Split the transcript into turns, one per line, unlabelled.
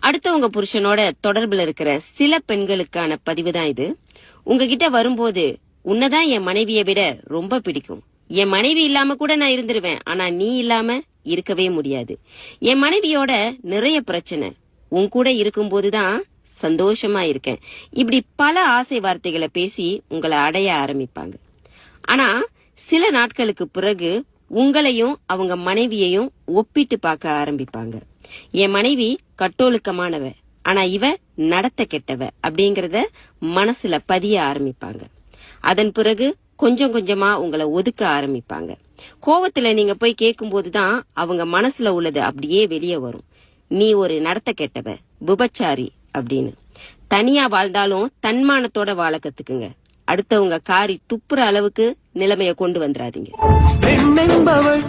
அடுத்தவங்க புருஷனோட தொடர்புல இருக்கிற சில பெண்களுக்கான பதிவு தான் இது. உங்ககிட்ட வரும்போது உன்னதான் என் மனைவியை விட ரொம்ப பிடிக்கும், என் மனைவி இல்லாம கூட நான் இருந்துருவேன், ஆனா நீ இல்லாம இருக்கவே முடியாது, என் மனைவியோட நிறைய பிரச்சனை, உன் கூட இருக்கும்போதுதான் சந்தோஷமா இருக்கேன், இப்படி பல ஆசை வார்த்தைகளை பேசி உங்களை அடைய ஆரம்பிப்பாங்க. ஆனா சில நாட்களுக்கு பிறகு உங்களையும் அவங்க மனைவியையும் ஒப்பிட்டு பார்க்க ஆரம்பிப்பாங்க. என் மனைவி கட்டோழுக்கமானவ, ஆனா இவ நடத்த கெட்டவ அப்படிங்கறத மனசுல பதிய ஆரம்பிப்பாங்க. அதன் பிறகு கொஞ்சம் கொஞ்சமா உங்களை ஒதுக்க ஆரம்பிப்பாங்க. கோவத்துல நீங்க போய் கேட்கும் போதுதான் அவங்க மனசுல உள்ளது அப்படியே வெளியே வரும். நீ ஒரு நடத்த கெட்டவ, விபச்சாரி அப்படின்னு. தனியா வாழ்ந்தாலும் தன்மானத்தோட வாழ கத்துக்குங்க. அடுத்தவங்க காரி துப்புற அளவுக்கு நிலைமைய கொண்டு வந்துடாதீங்க.
பெண் என்பவள்